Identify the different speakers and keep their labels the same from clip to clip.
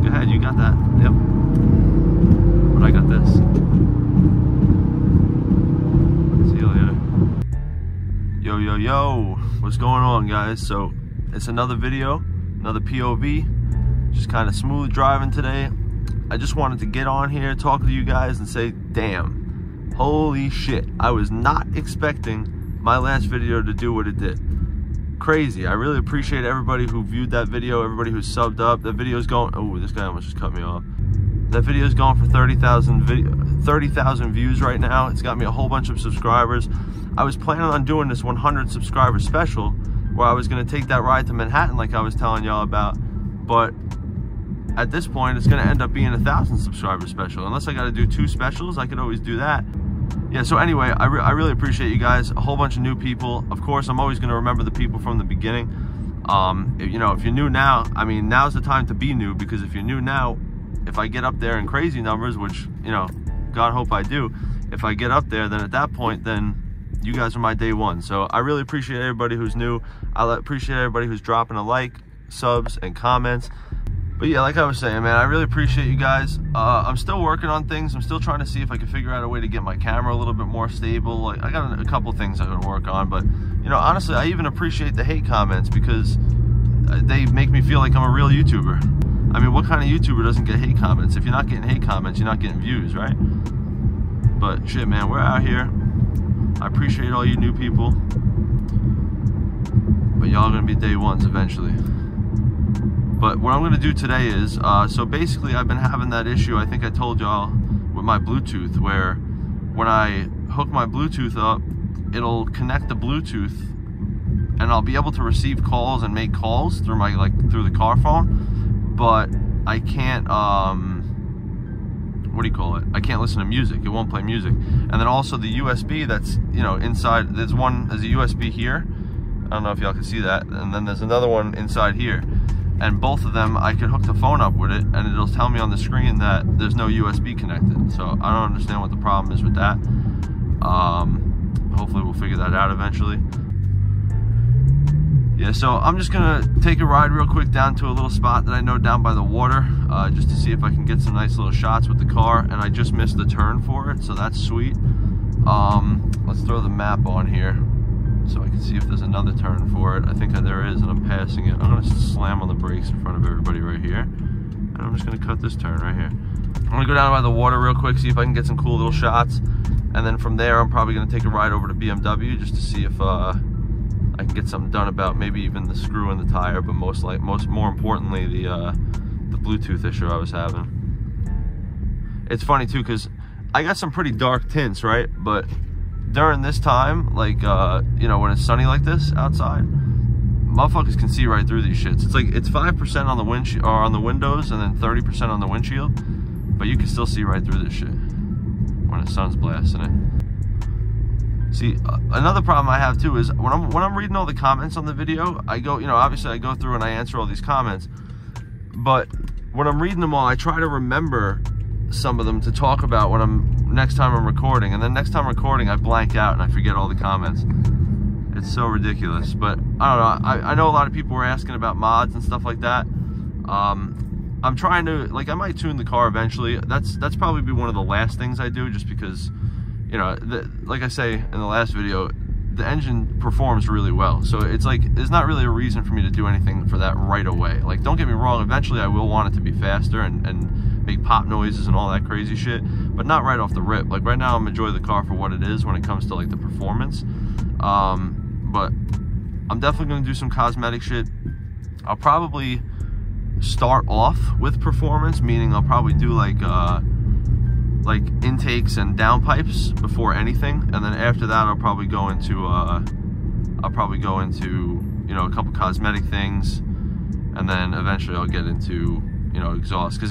Speaker 1: Go ahead, you got that. Yep. But I got this. See you later. Yo, yo, yo. What's going on, guys? So, it's another video, another POV. Just kind of smooth driving today. I just wanted to get on here, talk to you guys, and say, damn, holy shit. I was not expecting my last video to do what it did. Crazy. I really appreciate everybody who viewed that video, everybody who subbed up. That video's going, oh, this guy almost just cut me off. That video's going for 30,000 views right now. It's got me a whole bunch of subscribers. I was planning on doing this 100 subscriber special where I was going to take that ride to Manhattan like I was telling y'all about, but at this point it's going to end up being a 1,000 subscriber special. Unless I got to do 2 specials, I could always do that. Yeah, so anyway, I really appreciate you guys. A whole bunch of new people. Of course, I'm always going to remember the people from the beginning. You know, if you're new now, I mean, now's the time to be new, because if you're new now, if I get up there in crazy numbers, which, you know, God hope I do, if I get up there, then at that point, then you guys are my day one. So I really appreciate everybody who's new. I appreciate everybody who's dropping a like, subs, and comments. But yeah, like I was saying, man, I really appreciate you guys. I'm still working on things. I'm still trying to see if I can figure out a way to get my camera a little bit more stable. Like, I got a couple things I'm gonna work on, but you know, honestly, I even appreciate the hate comments because they make me feel like I'm a real YouTuber. I mean, what kind of YouTuber doesn't get hate comments? If you're not getting hate comments, you're not getting views, right? But shit, man, we're out here. I appreciate all you new people, but y'all gonna be day ones eventually. But what I'm gonna do today is, so basically I've been having that issue, I think I told y'all, with my Bluetooth, where when I hook my Bluetooth up, it'll connect the Bluetooth and I'll be able to receive calls and make calls through my, through the car phone, but I can't, what do you call it? I can't listen to music. It won't play music. And then also the USB that's, you know, inside, there's a USB here. I don't know if y'all can see that. And then there's another one inside here. And both of them, I can hook the phone up with it, and it'll tell me on the screen that there's no USB connected. So I don't understand what the problem is with that. Hopefully we'll figure that out eventually. Yeah, so I'm just gonna take a ride real quick down to a little spot that I know down by the water, just to see if I can get some nice little shots with the car. And I just missed the turn for it, so that's sweet. Let's throw the map on here so I can see if there's another turn for it. I think there is, and I'm passing it. I'm gonna slam on the brakes in front of everybody right here. And I'm just gonna cut this turn right here. I'm gonna go down by the water real quick, see if I can get some cool little shots. And then from there, I'm probably gonna take a ride over to BMW just to see if I can get something done about maybe even the screw in the tire, but more importantly, the Bluetooth issue I was having. It's funny too, because I got some pretty dark tints, right? But during this time, like, you know, when it's sunny like this outside, motherfuckers can see right through these shits. It's like, it's 5% on the windshield, or on the windows, and then 30% on the windshield, but you can still see right through this shit when the sun's blasting it. See, another problem I have too is when I'm reading all the comments on the video, I go, you know, obviously I go through and I answer all these comments, but when I'm reading them all, I try to remember some of them to talk about when next time I'm recording, and then next time recording I blank out and I forget all the comments. It's so ridiculous. But I don't know, I know a lot of people were asking about mods and stuff like that. I'm trying to, like, I might tune the car eventually. That's probably be one of the last things I do, just because, you know, like I say in the last video, the engine performs really well. So it's like, there's not really a reason for me to do anything for that right away. Like, don't get me wrong, eventually I will want it to be faster and make pop noises and all that crazy shit, but not right off the rip. Like, right now I'm enjoying the car for what it is when it comes to, like, the performance. But I'm definitely going to do some cosmetic shit. I'll probably start off with performance, meaning I'll probably do like intakes and downpipes before anything, and then after that I'll probably go into you know, a couple cosmetic things, and then eventually I'll get into, you know, exhaust, because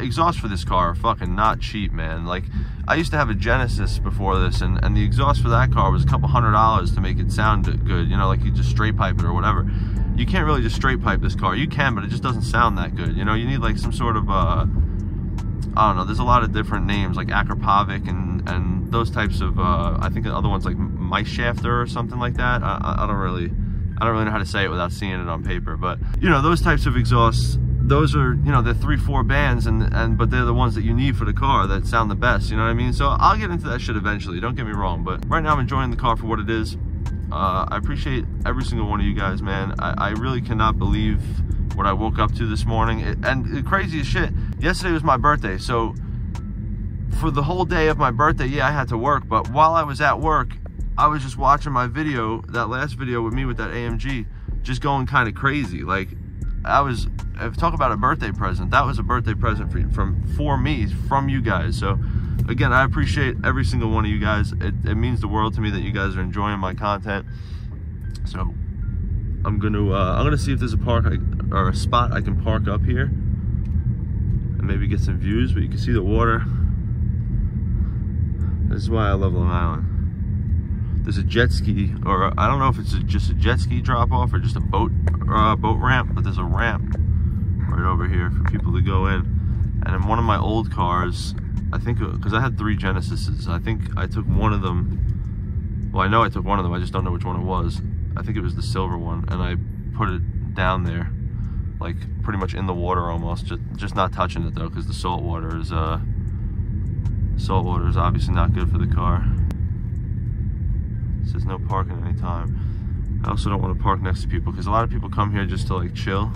Speaker 1: exhaust for this car are fucking not cheap, man. Like, I used to have a Genesis before this, and the exhaust for that car was a couple $100 to make it sound good, you know, like you just straight pipe it or whatever. You can't really just straight pipe this car. You can, but it just doesn't sound that good, you know. You need like some sort of I don't know, there's a lot of different names like Akrapovic and those types of I think the other ones like Mice Shafter or something like that. I don't really know how to say it without seeing it on paper, but you know, those types of exhausts those are, you know, they're 3-4 bands, but they're the ones that you need for the car that sound the best, you know what I mean? So I'll get into that shit eventually, don't get me wrong, but right now I'm enjoying the car for what it is. I appreciate every single one of you guys, man. I really cannot believe what I woke up to this morning. And the craziest shit, yesterday was my birthday, so for the whole day of my birthday, yeah, I had to work, but while I was at work, I was just watching my video, that last video with me with that AMG, just going kind of crazy. Like, talk about a birthday present. That was a birthday present for me, from you guys. So again, I appreciate every single one of you guys. It means the world to me that you guys are enjoying my content. So I'm gonna see if there's a spot I can park up here and maybe get some views, but you can see the water. This is why I love Long Island. There's a jet ski, or I don't know if it's just a jet ski drop off or just a boat ramp, but there's a ramp right over here for people to go in. And in one of my old cars, I think, because I had 3 Genesises, I think I took one of them. Well, I know I took one of them, I just don't know which one it was. I think it was the silver one, and I put it down there, like pretty much in the water almost, just not touching it though, because the salt water is obviously not good for the car. It says no parking anytime. I also don't want to park next to people, because a lot of people come here just to like chill.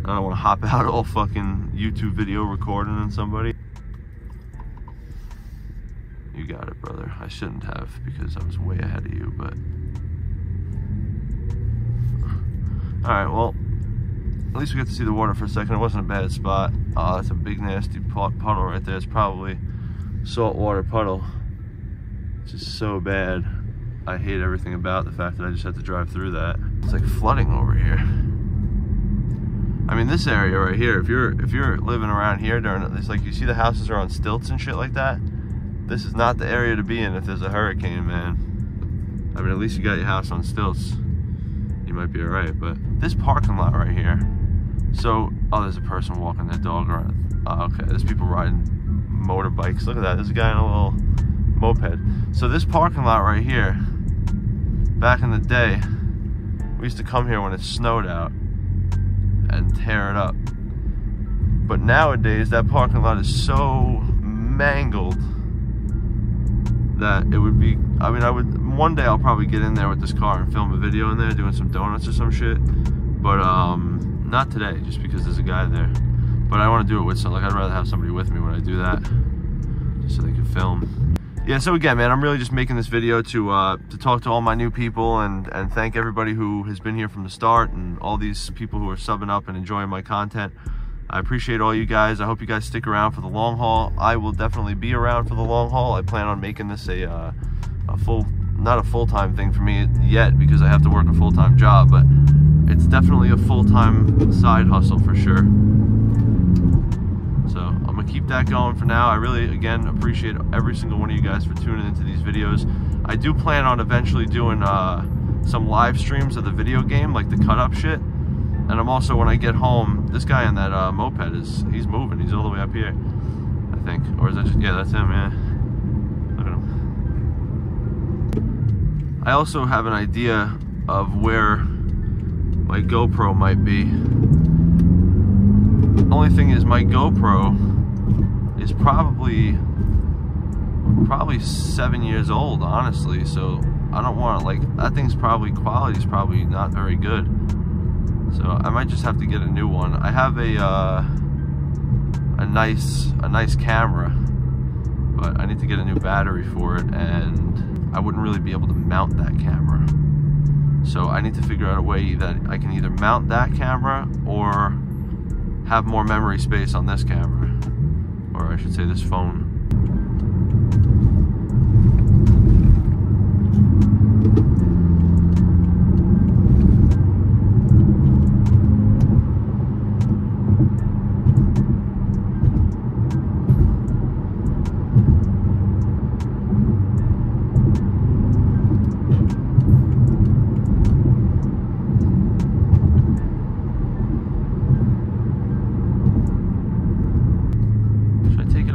Speaker 1: I don't want to hop out all fucking YouTube video recording on somebody. You got it, brother. I shouldn't have, because I was way ahead of you, but... Alright, well, at least we got to see the water for a second. It wasn't a bad spot. Oh, that's a big nasty puddle right there. It's probably saltwater puddle. It's just so bad. I hate everything about the fact that I just had to drive through that. It's like flooding over here. I mean, this area right here, if you're living around here during it's like, you see the houses are on stilts and shit like that. This is not the area to be in if there's a hurricane, man. I mean, at least you got your house on stilts. You might be alright, but this parking lot right here. So, oh, there's a person walking their dog around. Oh, okay, there's people riding motorbikes. Look at that, there's a guy in a little moped. So this parking lot right here, back in the day, we used to come here when it snowed out and tear it up. But nowadays, that parking lot is so mangled that it would be, I mean, one day I'll probably get in there with this car and film a video in there doing some donuts or some shit, but not today, just because there's a guy there. But I want to do it with something. Like, I'd rather have somebody with me when I do that, just so they can film. Yeah, so again, man, I'm really just making this video to talk to all my new people and thank everybody who has been here from the start, and all these people who are subbing up and enjoying my content. I appreciate all you guys. I hope you guys stick around for the long haul. I will definitely be around for the long haul. I plan on making this a not a full-time thing for me yet, because I have to work a full-time job, but it's definitely a full-time side hustle for sure. So I'm gonna keep that going for now. I really, again, appreciate every single one of you guys for tuning into these videos. I do plan on eventually doing some live streams of the video game, like the cut-up shit. And I'm also, when I get home, this guy in that moped he's moving. He's all the way up here, I think. Or is that just, yeah, that's him, yeah. Look at him. I also have an idea of where my GoPro might be. The only thing is, my GoPro is probably 7 years old, honestly. So I don't want, like, that thing's quality's probably not very good. So I might just have to get a new one. I have a nice camera, but I need to get a new battery for it, and I wouldn't really be able to mount that camera. So I need to figure out a way that I can either mount that camera or have more memory space on this camera, or I should say this phone.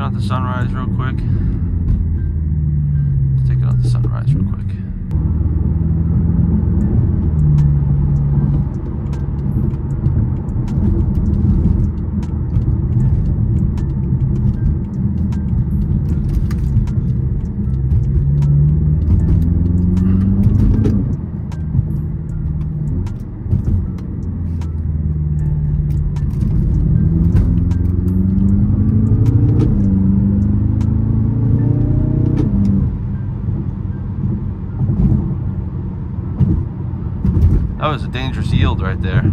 Speaker 1: The sunrise real quick. Let's take it out the sunrise real quick. a dangerous yield right there.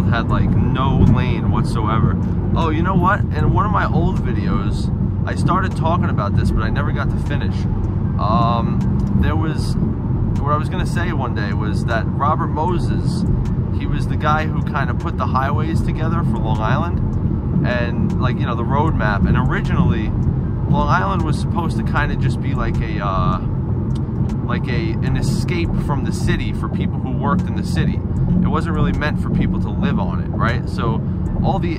Speaker 1: Had like no lane whatsoever. Oh, you know what? In one of my old videos, I started talking about this, but I never got to finish. There was, what I was gonna say one day was that Robert Moses, he was the guy who kind of put the highways together for Long Island, and like, you know, the road map. And originally, Long Island was supposed to kind of just be like an escape from the city for people who worked in the city. It wasn't really meant for people to live on it, right? So all the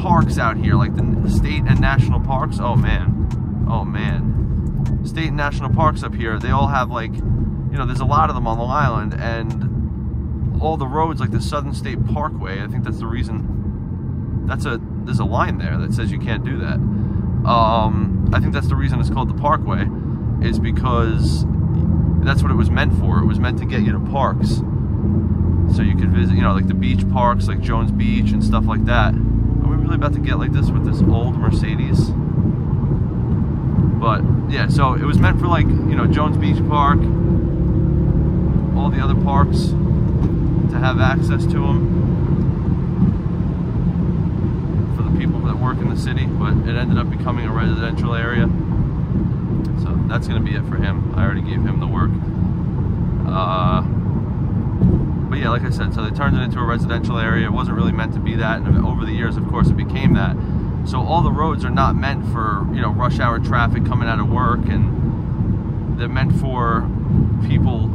Speaker 1: parks out here, like the state and national parks, oh man, state and national parks up here, they all have, like, you know, there's a lot of them on Long Island, and all the roads, like the Southern State Parkway, I think that's the reason, there's a line there that says you can't do that. I think that's the reason it's called the Parkway, is because that's what it was meant for. It was meant to get you to parks, so you could visit, you know, like the beach parks, like Jones Beach and stuff like that. Are we really about to get like this with this old Mercedes? But yeah, so it was meant for, like, you know, Jones Beach Park, all the other parks, to have access to them for the people that work in the city. But it ended up becoming a residential area, so that's gonna be it for him. I already gave him the work. But yeah, like I said, so they turned it into a residential area. It wasn't really meant to be that, and over the years, of course, it became that. So all the roads are not meant for, you know, rush hour traffic coming out of work, and they're meant for people,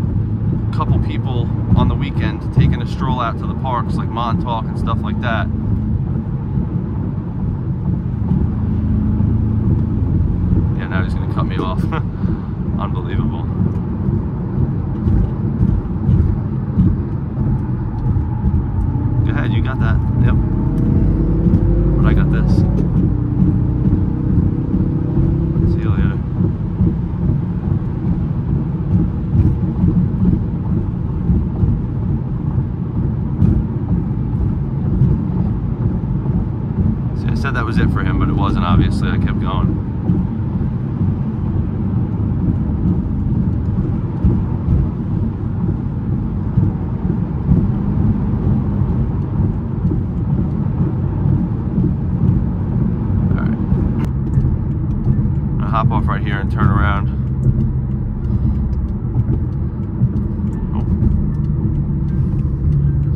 Speaker 1: couple people on the weekend taking a stroll out to the parks, like Montauk and stuff like that. Yeah, now he's gonna cut me off. Unbelievable. Go ahead, you got that. Yep. But I got this. See you later. See, I said that was it for him, but it wasn't, obviously. I kept going. Hop off right here and turn around. Oh.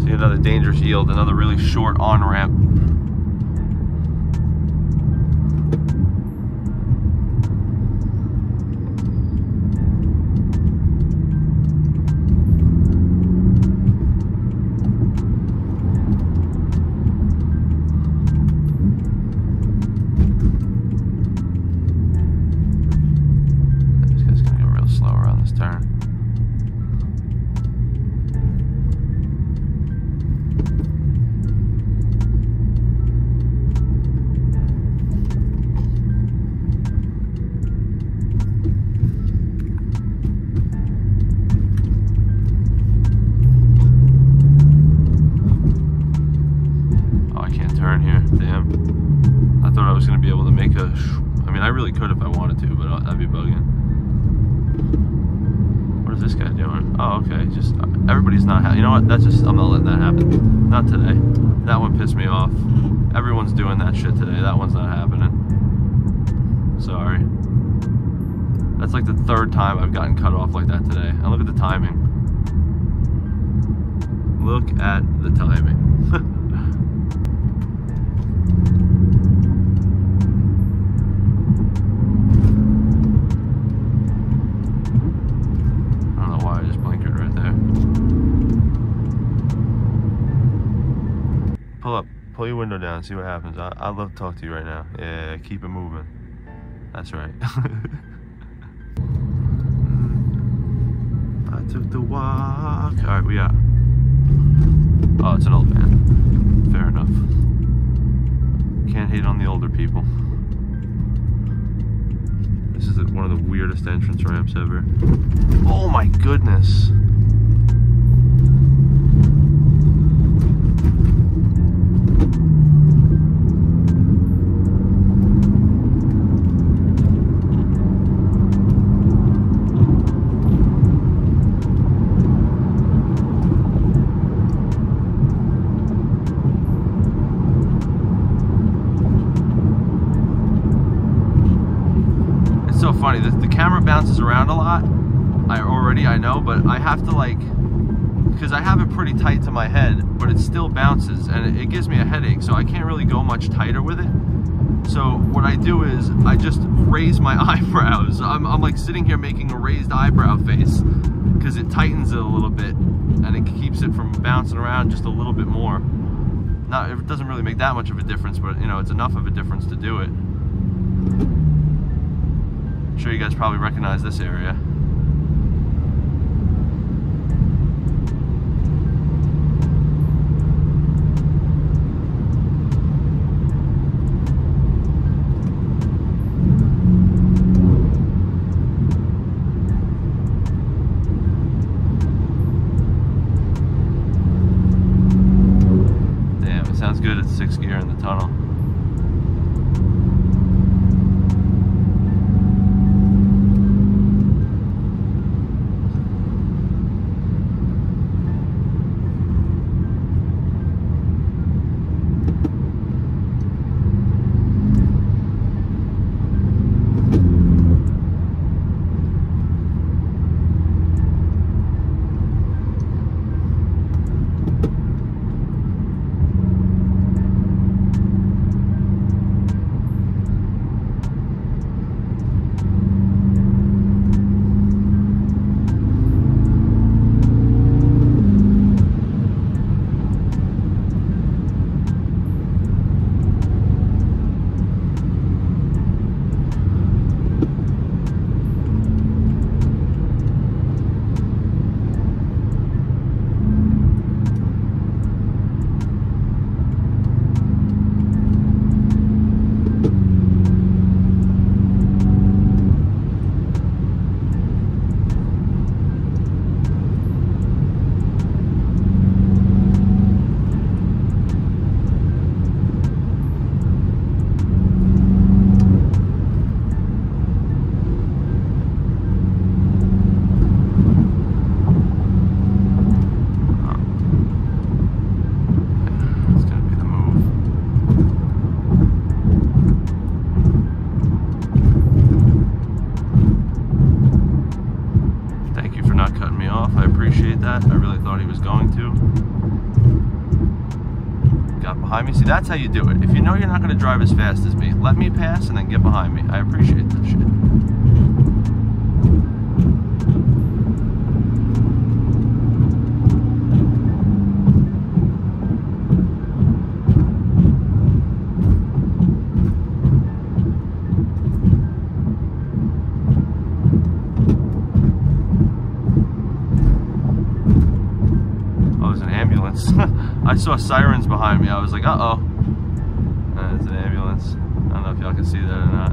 Speaker 1: See another dangerous yield, another really short on-ramp. Turn. Oh, I can't turn here. Damn. I thought I was going to be able to make a... I mean, I really could if I wanted to, but I'd be bugging. What is this guy doing? Oh, okay. Just everybody's not happy. You know what? That's just, I'm not letting that happen. Not today. That one pissed me off. Everyone's doing that shit today. That one's not happening. Sorry. That's like the third time I've gotten cut off like that today. And look at the timing. Look at the timing. Pull your window down, see what happens. I'd love to talk to you right now. Yeah, keep it moving. That's right. I took the walk. Alright, we out. Oh, it's an old van. Fair enough. Can't hate on the older people. This is one of the weirdest entrance ramps ever. Oh my goodness. funny. The camera bounces around a lot. I know, but I have to like, because I have it pretty tight to my head, but it still bounces and it gives me a headache, so I can't really go much tighter with it. So what I do is I just raise my eyebrows. I'm like sitting here making a raised eyebrow face because it tightens it a little bit and it keeps it from bouncing around just a little bit more. Not, it doesn't really make that much of a difference, but you know, it's enough of a difference to do it. I'm sure you guys probably recognize this area. Sounds good at 6th gear in the tunnel. That. I really thought he was going to. Got behind me. See, that's how you do it. If you know you're not going to drive as fast as me, let me pass and then get behind me. I appreciate that shit. I saw sirens behind me. I was like, uh-oh. It's an ambulance. I don't know if y'all can see that or not.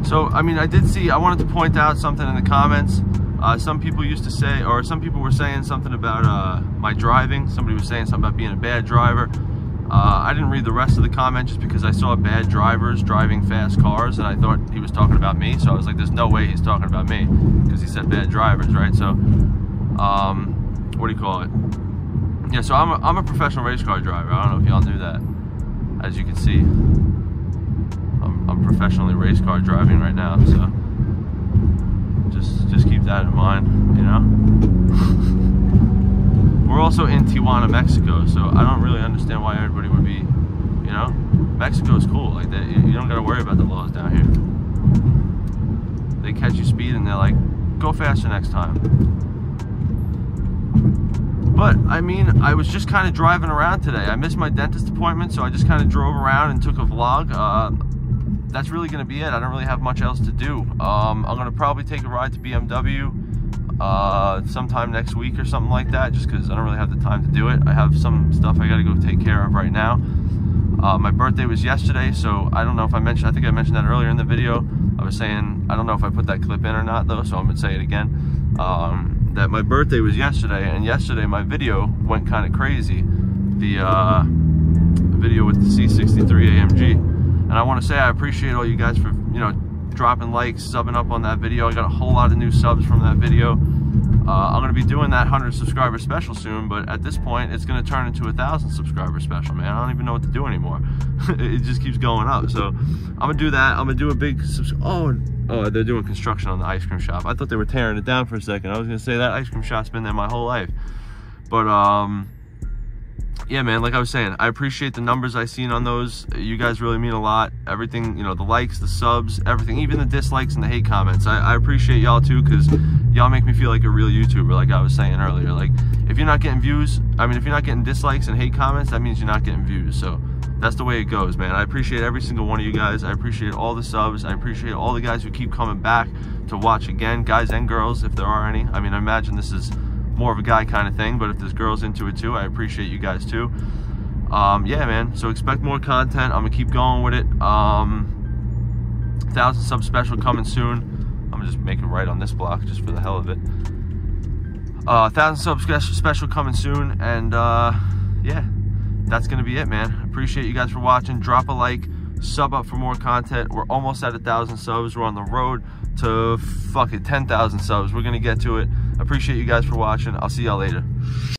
Speaker 1: So, I mean, I did see, I wanted to point out something in the comments. Some people used to say, or some people were saying something about my driving. Somebody was saying something about being a bad driver. I didn't read the rest of the comment just because I saw bad drivers driving fast cars and I thought he was talking about me. So I was like, there's no way he's talking about me because he said bad drivers, right? So, what do you call it? Yeah, so I'm a professional race car driver. I don't know if y'all knew that. As you can see, I'm professionally race car driving right now, so just keep that in mind, you know. We're also in Tijuana, Mexico, so I don't really understand why everybody would be, you know. Mexico's cool like that. You don't gotta worry about the laws down here. They catch you speed and they're like, go faster next time. But, I mean, I was just kind of driving around today. I missed my dentist appointment, so I just kind of drove around and took a vlog. That's really going to be it. I don't really have much else to do. I'm going to probably take a ride to BMW sometime next week or something like that, just because I don't really have the time to do it. I have some stuff I got to go take care of right now. My birthday was yesterday, so I don't know if I think I mentioned that earlier in the video. I was saying, I don't know if I put that clip in or not, though, so I'm going to say it again. that my birthday was yesterday, and yesterday my video went kind of crazy. The video with the C63 AMG. And I want to say I appreciate all you guys for, you know, dropping likes, subbing up on that video. I got a whole lot of new subs from that video. I'm going to be doing that 100 subscriber special soon, but at this point it's going to turn into a 1,000 subscriber special, man. I don't even know what to do anymore. It just keeps going up. So I'm going to do that. I'm going to do a big oh, they're doing construction on the ice cream shop. I thought they were tearing it down for a second. I was going to say that ice cream shop's been there my whole life. But yeah, man, like I was saying, I appreciate the numbers I seen on those. You guys really mean a lot. Everything, you know, the likes, the subs, everything, even the dislikes and the hate comments. I appreciate y'all too, because y'all make me feel like a real YouTuber, like I was saying earlier. Like, if you're not getting views, I mean, if you're not getting dislikes and hate comments, that means you're not getting views. So that's the way it goes, man. I appreciate every single one of you guys. I appreciate all the subs. I appreciate all the guys who keep coming back to watch again, guys and girls, if there are any. I mean, I imagine this is more of a guy kind of thing, but if there's girls into it too, I appreciate you guys too. Yeah, man, so expect more content. I'm gonna keep going with it. 1,000 sub special coming soon. I'm gonna just make it right on this block just for the hell of it. 1,000 sub special coming soon, and yeah, that's gonna be it, man. Appreciate you guys for watching. Drop a like, sub up for more content. We're almost at 1,000 subs. We're on the road to fucking 10,000 subs. We're gonna get to it. Appreciate you guys for watching. I'll see y'all later.